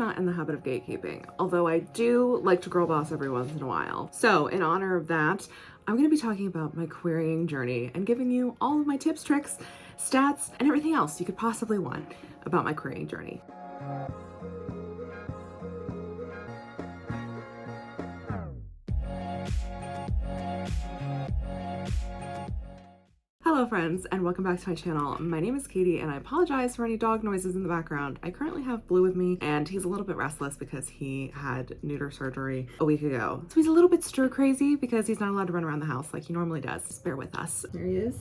not in the habit of gatekeeping, although I do like to girl boss every once in a while. So in honor of that, I'm going to be talking about my querying journey and giving you all of my tips, tricks, stats, and everything else you could possibly want about my querying journey. Hello friends, and welcome back to my channel. My name is Katie, and I apologize for any dog noises in the background. I currently have Blue with me, and he's a little bit restless because he had neuter surgery a week ago. So he's a little bit stir crazy because he's not allowed to run around the house like he normally does. Just bear with us. There he is.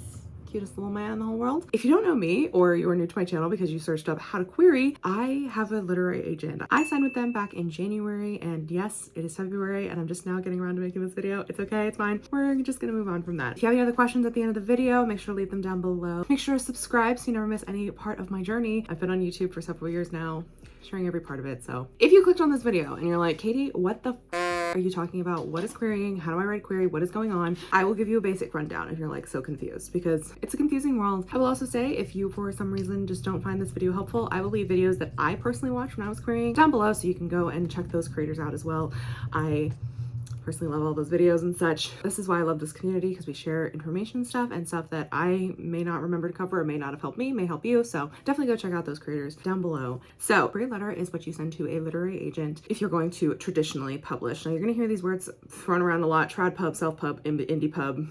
Cutest little man in the whole world. If you don't know me, or you are new to my channel because you searched up how to query, I have a literary agent. I signed with them back in January, and yes, it is February, and I'm just now getting around to making this video. It's okay, it's fine. We're just gonna move on from that. If you have any other questions at the end of the video, make sure to leave them down below. Make sure to subscribe so you never miss any part of my journey. I've been on YouTube for several years now, sharing every part of it. So if you clicked on this video and you're like, Katie, what the are you talking about? What is querying? How do I write a query? What is going on? I will give you a basic rundown if you're like so confused, because it's a confusing world. I will also say, if you for some reason just don't find this video helpful, I will leave videos that I personally watched when I was querying down below so you can go and check those creators out as well. I personally love all those videos and such. This is why I love this community, because we share information stuff and stuff that I may not remember to cover or may not have helped me, may help you. So definitely go check out those creators down below. So query letter is what you send to a literary agent if you're going to traditionally publish. Now you're going to hear these words thrown around a lot: trad pub, self pub, indie pub.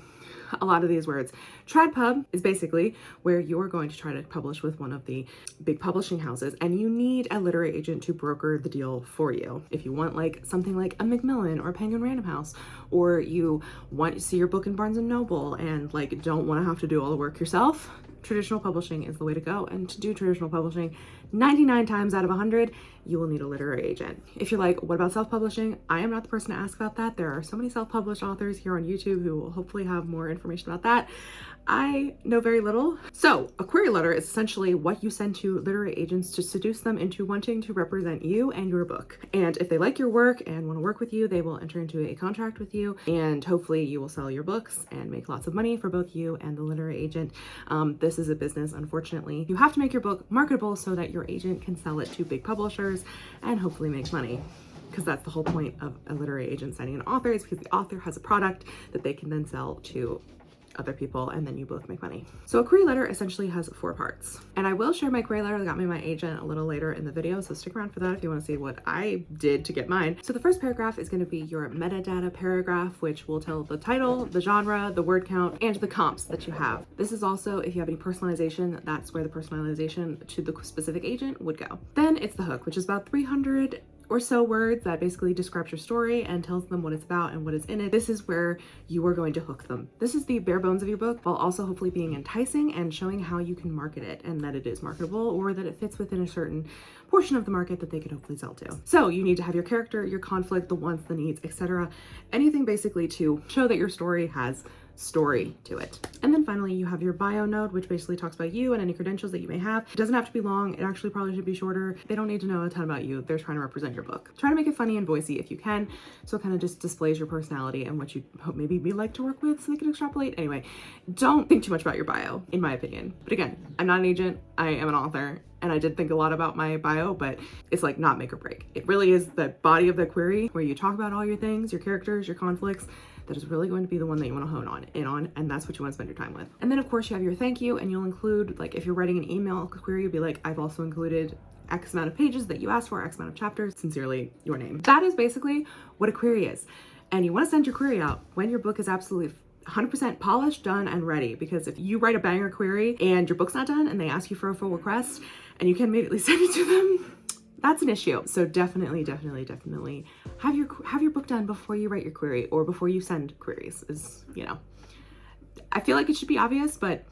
A lot of these words. Trad pub is basically where you're going to try to publish with one of the big publishing houses, and you need a literary agent to broker the deal for you. If you want like something like a Macmillan or Penguin Random House, or you want to see your book in Barnes and Noble and like don't want to have to do all the work yourself, traditional publishing is the way to go. And to do traditional publishing, 99 times out of 100, you will need a literary agent. If you're like, what about self-publishing? I am not the person to ask about that. There are so many self-published authors here on YouTube who will hopefully have more information about that. I know very little. So a query letter is essentially what you send to literary agents to seduce them into wanting to represent you and your book. And if they like your work and want to work with you, they will enter into a contract with you, and hopefully you will sell your books and make lots of money for both you and the literary agent. This is a business, unfortunately. You have to make your book marketable so that your agent can sell it to big publishers and hopefully make money, because that's the whole point of a literary agent signing an author, is because the author has a product that they can then sell to other people, and then you both make money. So a query letter essentially has 4 parts, and I will share my query letter that got me my agent a little later in the video, so stick around for that if you want to see what I did to get mine. So the first paragraph is going to be your metadata paragraph, which will tell the title, the genre, the word count, and the comps that you have. This is also, if you have any personalization, that's where the personalization to the specific agent would go. Then it's the hook, which is about 300 or so words that basically describes your story and tells them what it's about and what is in it. This is where you are going to hook them. This is the bare bones of your book, while also hopefully being enticing and showing how you can market it, and that it is marketable, or that it fits within a certain portion of the market that they could hopefully sell to. So you need to have your character, your conflict, the wants, the needs, etc. Anything basically to show that your story has story to it. And then finally you have your bio node, which basically talks about you and any credentials that you may have. It doesn't have to be long. It actually probably should be shorter. They don't need to know a ton about you. They're trying to represent your book. Try to make it funny and voicey if you can, so it kind of just displays your personality and what you hope maybe be like to work with, so they can extrapolate. Anyway, don't think too much about your bio, in my opinion. But again, I'm not an agent, I am an author, and I did think a lot about my bio, but it's like not make or break. It really is the body of the query where you talk about all your things, your characters, your conflicts. That is really going to be the one that you want to hone in on, and that's what you want to spend your time with. And then of course you have your thank you, and you'll include, like if you're writing an email query, you'll be like, I've also included X amount of pages that you asked for, X amount of chapters, sincerely, your name. That is basically what a query is. And you want to send your query out when your book is absolutely 100% polished, done, and ready. Because if you write a banger query and your book's not done and they ask you for a full request and you can immediately send it to them, that's an issue. So definitely have your book done before you write your query, or before you send queries. Is, you know, I feel like it should be obvious, but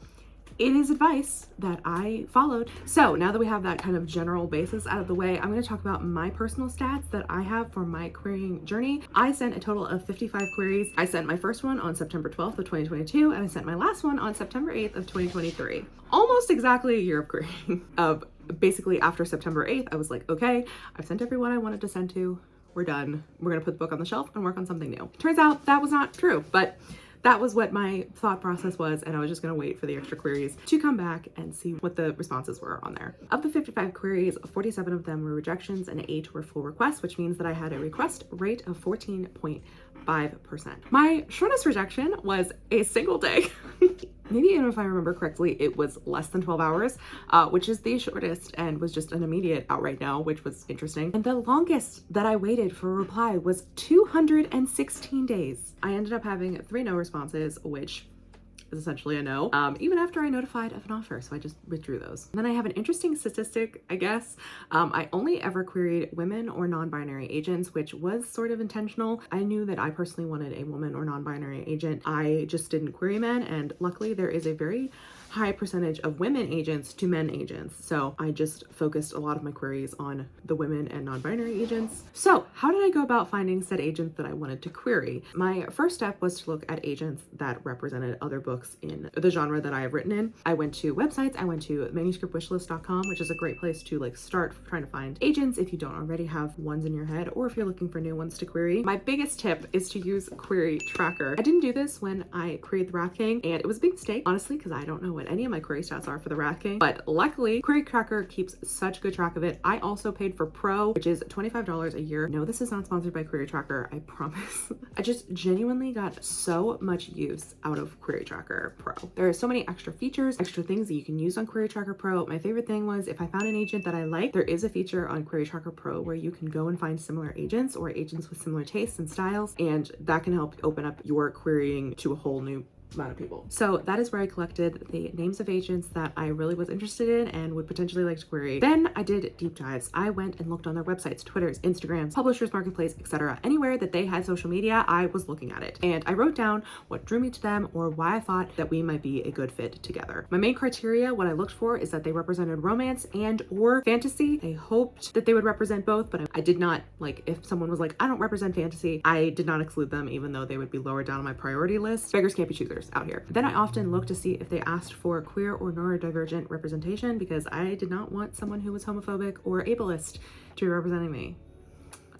it is advice that I followed. So now that we have that kind of general basis out of the way, I'm going to talk about my personal stats that I have for my querying journey. I sent a total of 55 queries. I sent my first one on September 12th of 2022, and I sent my last one on September 8th of 2023. Almost exactly a year of querying. Basically after September 8th, I was like, okay, I've sent everyone I wanted to send to. We're done. We're gonna put the book on the shelf and work on something new. Turns out that was not true, but that was what my thought process was, and I was just gonna wait for the extra queries to come back and see what the responses were on there. Of the 55 queries, 47 of them were rejections and 8 were full requests, which means that I had a request rate of 14.5%. My shortest rejection was a single day. Maybe even if I remember correctly, it was less than 12 hours, which is the shortest and was just an immediate outright no, which was interesting. And the longest that I waited for a reply was 216 days. I ended up having 3 no responses, which is essentially a no, even after I notified of an offer. So I just withdrew those. And then I have an interesting statistic, I guess. I only ever queried women or non-binary agents, which was sort of intentional. I knew that I personally wanted a woman or non-binary agent. I just didn't query men. And luckily there is a very high percentage of women agents to men agents. So I just focused a lot of my queries on the women and non-binary agents. So how did I go about finding said agents that I wanted to query? My first step was to look at agents that represented other books in the genre that I have written in. I went to websites. I went to manuscriptwishlist.com, which is a great place to like start trying to find agents if you don't already have ones in your head, or if you're looking for new ones to query. My biggest tip is to use Query Tracker. I didn't do this when I queried the Wrath King, and it was a big mistake, honestly, because I don't know what any of my query stats are for the Wrath King, but luckily Query Tracker keeps such good track of it. I also paid for Pro, which is $25 a year. No, this is not sponsored by Query Tracker, I promise. I just genuinely got so much use out of Query Tracker Pro. There are so many extra features, extra things that you can use on Query Tracker Pro. My favorite thing was if I found an agent that I liked, there is a feature on Query Tracker Pro where you can go and find similar agents or agents with similar tastes and styles, and that can help open up your querying to a whole new amount of people. So that is where I collected the names of agents that I really was interested in and would potentially like to query. Then I did deep dives. I went and looked on their websites, Twitters, Instagrams, Publishers Marketplace, etc. Anywhere that they had social media, I was looking at it. And I wrote down what drew me to them or why I thought that we might be a good fit together. My main criteria, what I looked for, is that they represented romance and or fantasy. I hoped that they would represent both, but I did not, like, if someone was like, I don't represent fantasy, I did not exclude them, even though they would be lower down on my priority list. Beggars can't be choosers out here. Then I often look to see if they asked for queer or neurodivergent representation, because I did not want someone who was homophobic or ableist to be representing me.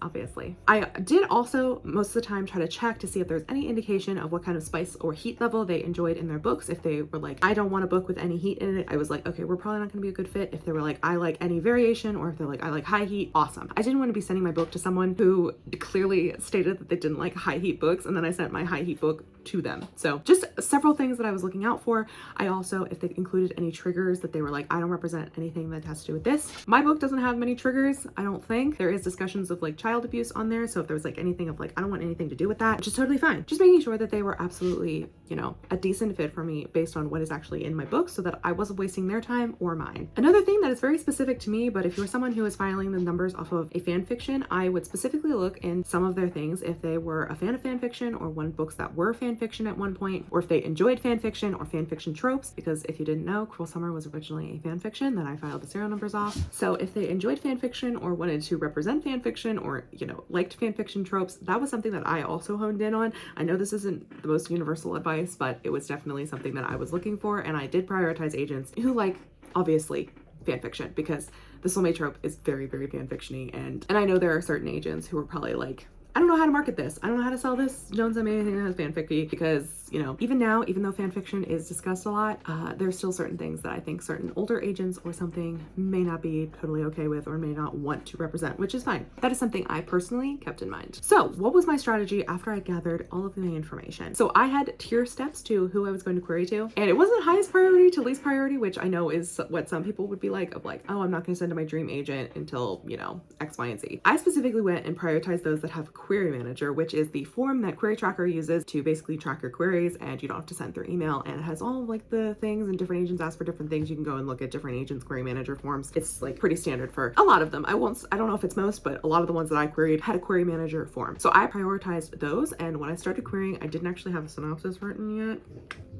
Obviously. I did also most of the time try to check to see if there's any indication of what kind of spice or heat level they enjoyed in their books. If they were like, I don't want a book with any heat in it, I was like, okay, we're probably not gonna be a good fit. If they were like, I like any variation, or if they're like, I like high heat, awesome. I didn't want to be sending my book to someone who clearly stated that they didn't like high heat books, and then I sent my high heat book to them. So just several things that I was looking out for. I also, if they included any triggers that they were like, I don't represent anything that has to do with this. My book doesn't have many triggers, I don't think. There is discussions of like child abuse on there, so if there was like anything of like, I don't want anything to do with that, which is totally fine. Just making sure that they were absolutely, you know, a decent fit for me based on what is actually in my book, so that I wasn't wasting their time or mine. Another thing that is very specific to me, but if you're someone who is filing the numbers off of a fan fiction, I would specifically look in some of their things if they were a fan of fan fiction or wanted books that were fan fiction at one point, or if they enjoyed fan fiction or fan fiction tropes, because if you didn't know, Cruel Summer was originally a fan fiction that I filed the serial numbers off. So if they enjoyed fan fiction or wanted to represent fan fiction, or, you know, liked fan fiction tropes, that was something that I also honed in on. I know this isn't the most universal advice, but it was definitely something that I was looking for, and I did prioritize agents who like, obviously, fan fiction, because the soulmate trope is very, very fan fiction-y, and I know there are certain agents who are probably like, I don't know how to market this, I don't know how to sell this, don't send me anything that has fanfic-y, because, you know, even now, even though fan fiction is discussed a lot, there's still certain things that I think certain older agents or something may not be totally okay with, or may not want to represent, which is fine. That is something I personally kept in mind. So what was my strategy after I gathered all of the information? So I had tier steps to who I was going to query to, and it wasn't highest priority to least priority, which I know is what some people would be like, of like, oh, I'm not going to send to my dream agent until, you know, X, Y, and Z. I specifically went and prioritized those that have a query manager, which is the form that Query Tracker uses to basically track your queries, and you don't have to send through email, and it has all of like the things, and different agents ask for different things. You can go and look at different agents' query manager forms. It's like pretty standard for a lot of them. I don't know if it's most, but a lot of the ones that I queried had a query manager form. So I prioritized those, and when I started querying, I didn't actually have a synopsis written yet.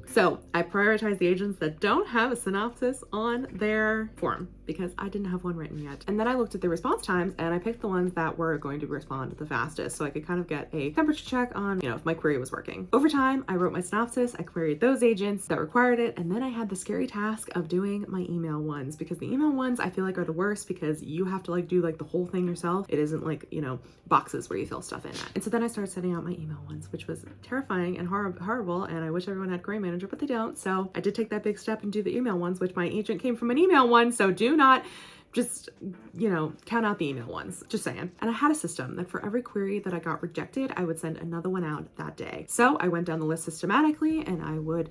So I prioritize the agents that don't have a synopsis on their form because I didn't have one written yet. And then I looked at the response times and I picked the ones that were going to respond the fastest so I could kind of get a temperature check on, if my query was working. Over time, I wrote my synopsis, I queried those agents that required it, and then I had the scary task of doing my email ones, because the email ones I feel like are the worst because you have to do the whole thing yourself. It isn't boxes where you fill stuff in at. And so then I started sending out my email ones, which was terrifying and horrible, and I wish everyone had Query Manager, but they don't. So I did take that big step and do the email ones, which my agent came from an email one, so do not just, count out the email ones, just saying. And I had a system that for every query that I got rejected, I would send another one out that day. So I went down the list systematically and I would,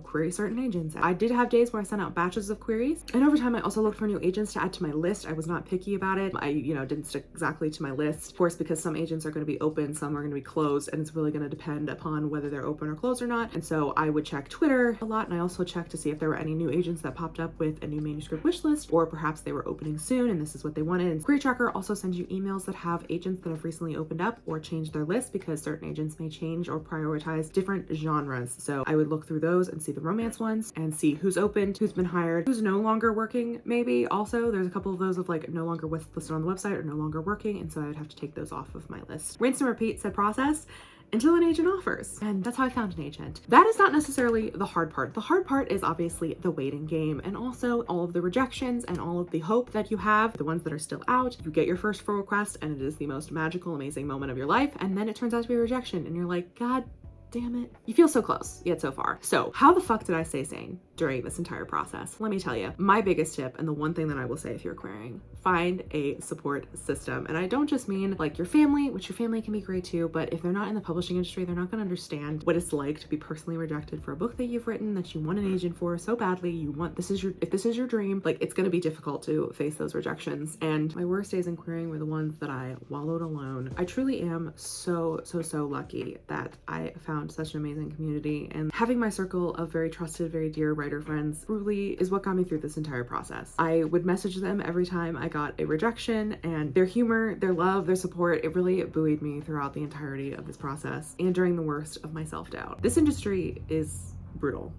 query certain agents. I did have days where I sent out batches of queries. And over time, I also looked for new agents to add to my list. I was not picky about it. I, didn't stick exactly to my list, of course, because some agents are going to be open, some are going to be closed, and it's really going to depend upon whether they're open or closed or not. And so I would check Twitter a lot, and I also checked to see if there were any new agents that popped up with a new manuscript wish list, or perhaps they were opening soon and this is what they wanted. And Query Tracker also sends you emails that have agents that have recently opened up or changed their list, because certain agents may change or prioritize different genres. So I would look through those and see the romance ones and see who's opened, who's been hired, who's no longer working. Maybe also there's a couple of those of no longer listed on the website or no longer working, and so I would have to take those off of my list. Rinse and repeat said process until an agent offers. And that's how I found an agent. That is not necessarily the hard part. The hard part is obviously the waiting game, and also all of the rejections and all of the hope that you have, the ones that are still out. You get your first full request and it is the most magical, amazing moment of your life, and then it turns out to be a rejection and you're like, God damn it. You feel so close, yet so far. So how the fuck did I stay sane during this entire process? Let me tell you, my biggest tip, and the one thing that I will say if you're querying, find a support system. And I don't just mean your family, which your family can be great too, but if they're not in the publishing industry, they're not going to understand what it's like to be personally rejected for a book that you've written, that you want an agent for so badly. If this is your dream, it's going to be difficult to face those rejections. And my worst days in querying were the ones that I wallowed alone. I truly am so lucky that I found such an amazing community, and having my circle of very trusted, very dear writer friends really is what got me through this entire process. I would message them every time I got a rejection, and their humor, their love, their support, it really buoyed me throughout the entirety of this process and during the worst of my self-doubt. This industry is brutal.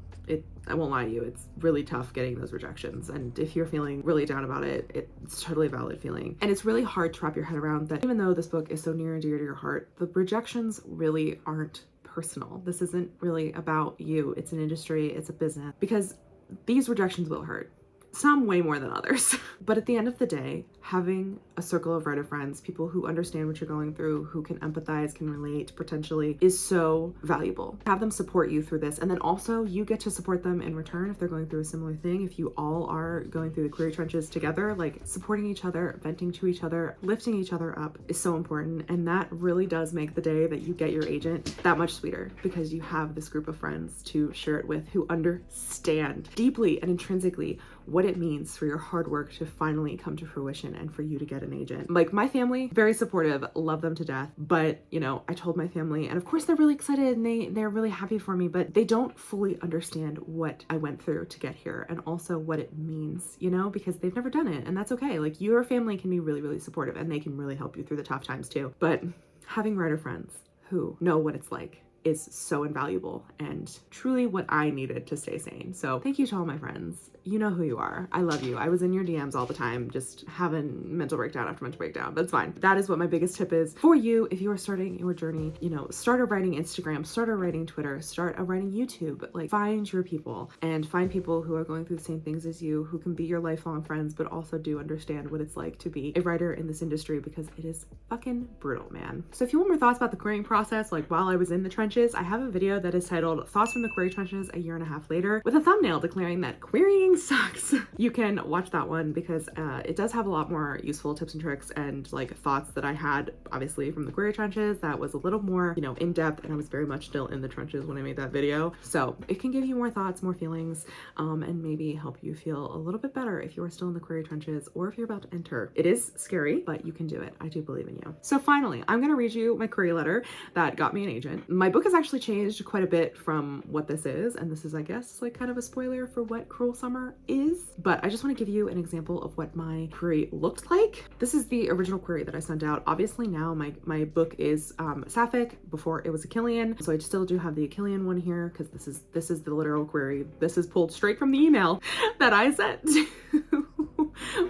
I won't lie to you, it's really tough getting those rejections. And if you're feeling really down about it, it's totally a valid feeling. And it's really hard to wrap your head around that even though this book is so near and dear to your heart, the rejections really aren't personal. This isn't really about you. It's an industry, it's a business, because these rejections will hurt. Some way more than others. But at the end of the day, having a circle of writer friends, people who understand what you're going through, who can empathize, can relate potentially, is so valuable. Have them support you through this, and then also you get to support them in return if they're going through a similar thing. If you all are going through the query trenches together, supporting each other, venting to each other, lifting each other up is so important. And that really does make the day that you get your agent that much sweeter, because you have this group of friends to share it with who understand deeply and intrinsically what it means for your hard work to finally come to fruition and for you to get an agent. My family, very supportive, love them to death, but I told my family, and of course they're really excited and they're really happy for me, but they don't fully understand what I went through to get here, and also what it means, because they've never done it, and that's okay. Your family can be really supportive, and they can really help you through the tough times too, but having writer friends who know what it's like is so invaluable and truly what I needed to stay sane. So thank you to all my friends. You know who you are. I love you. I was in your DMs all the time, just having mental breakdown after mental breakdown, but it's fine. That is what my biggest tip is for you if you are starting your journey. Start a writing Instagram, start a writing Twitter, start a writing YouTube. Find your people, and find people who are going through the same things as you, who can be your lifelong friends, but also do understand what it's like to be a writer in this industry, because it is fucking brutal, man. So if you want more thoughts about the querying process, while I was in the trenches, I have a video that is titled Thoughts from the Query Trenches a Year and a Half Later, with a thumbnail declaring that querying sucks. You can watch that one because it does have a lot more useful tips and tricks and thoughts that I had obviously from the query trenches that was a little more in depth, and I was very much still in the trenches when I made that video, so it can give you more thoughts, more feelings, and maybe help you feel a little bit better if you are still in the query trenches or if you're about to enter. It is scary, but you can do it. I do believe in you. So finally, I'm gonna read you my query letter that got me an agent. My book has actually changed quite a bit from what this is, and this is, I guess, kind of a spoiler for what Cruel Summer is, but I just want to give you an example of what my query looked like. This is the original query that I sent out. Obviously now now. My book is Sapphic, before it was Achillean. So I still do have the Achillean one here because this is the literal query. This is pulled straight from the email that I sent to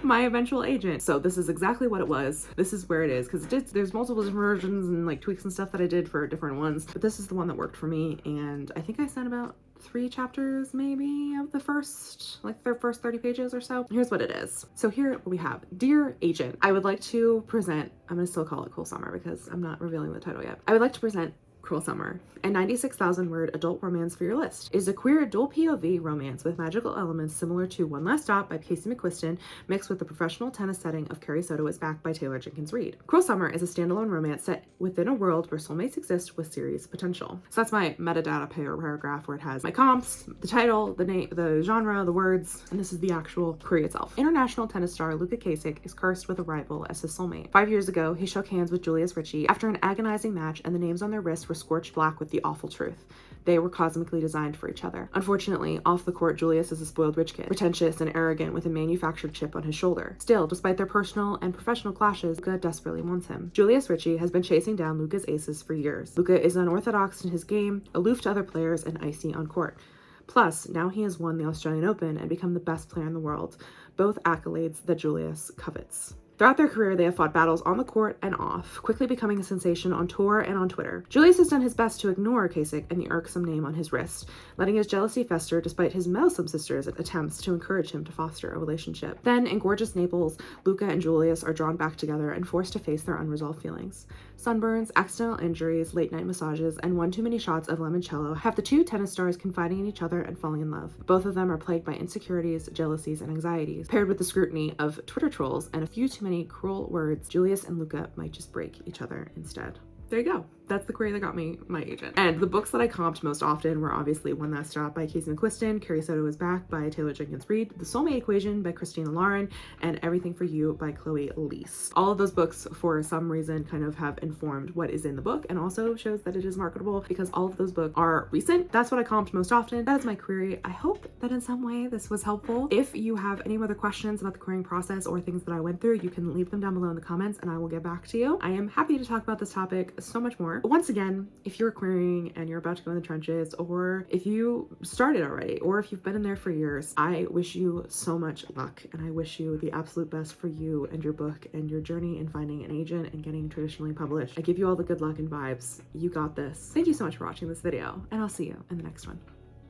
my eventual agent. So this is exactly what it was. This is where it is, because there's multiple different versions and like tweaks and stuff that I did for different ones, but this is the one that worked for me. And I think I sent about 3 chapters maybe of the first 30 pages or so. Here's what it is. So here we have: Dear Agent, I would like to present, I'm gonna still call it Cruel Summer because I'm not revealing the title yet. I would like to present Cruel Summer, a 96,000 word adult romance for your list. It is a queer adult POV romance with magical elements similar to One Last Stop by Casey McQuiston, mixed with the professional tennis setting of Carrie Soto is Back by Taylor Jenkins Reid. Cruel Summer is a standalone romance set within a world where soulmates exist with serious potential. So that's my metadata paragraph, where it has my comps, the title, the name, the genre, the words, and this is the actual query itself. International tennis star Luka Kasich is cursed with a rival as his soulmate. 5 years ago, he shook hands with Julius Ritchie after an agonizing match, and the names on their wrists were scorched black with the awful truth. They were cosmically designed for each other. Unfortunately, off the court, Julius is a spoiled rich kid, pretentious and arrogant with a manufactured chip on his shoulder. Still, despite their personal and professional clashes, Luka desperately wants him. Julius Ritchie has been chasing down Luka's aces for years. Luka is unorthodox in his game, aloof to other players, and icy on court. Plus, now he has won the Australian Open and become the best player in the world, both accolades that Julius covets. Throughout their career, they have fought battles on the court and off, quickly becoming a sensation on tour and on Twitter. Julius has done his best to ignore Kasich and the irksome name on his wrist, letting his jealousy fester despite his meddlesome sister's attempts to encourage him to foster a relationship. Then, in gorgeous Naples, Luka and Julius are drawn back together and forced to face their unresolved feelings. Sunburns, accidental injuries, late-night massages, and one too many shots of limoncello have the two tennis stars confiding in each other and falling in love. Both of them are plagued by insecurities, jealousies, and anxieties. Paired with the scrutiny of Twitter trolls and a few too many cruel words, Julius and Luka might just break each other instead. There you go. That's the query that got me my agent. And the books that I comped most often were obviously One Last Stop by Casey McQuiston, Carrie Soto is Back by Taylor Jenkins Reid, The Soulmate Equation by Christina Lauren, and Everything for You by Chloe Leese. All of those books, for some reason, kind of have informed what is in the book, and also shows that it is marketable because all of those books are recent. That's what I comped most often. That is my query. I hope that in some way this was helpful. If you have any other questions about the querying process or things that I went through, you can leave them down below in the comments and I will get back to you. I am happy to talk about this topic so much more. But once again, if you're querying and you're about to go in the trenches, or if you started already, or if you've been in there for years, I wish you so much luck, and I wish you the absolute best for you and your book and your journey in finding an agent and getting traditionally published. I give you all the good luck and vibes. You got this. Thank you so much for watching this video, and I'll see you in the next one.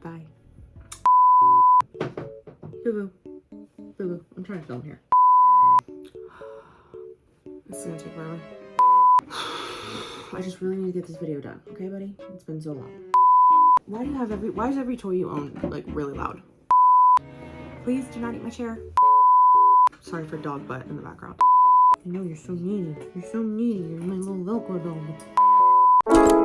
Bye. Boo-boo. Boo-boo. I'm trying to film here. This is gonna take forever. I just really need to get this video done, okay, buddy? It's been so long. Why is every toy you own, like, really loud? Please do not eat my chair. Sorry for dog butt in the background. I know, you're so needy. You're so needy. You're my little Velcro dog.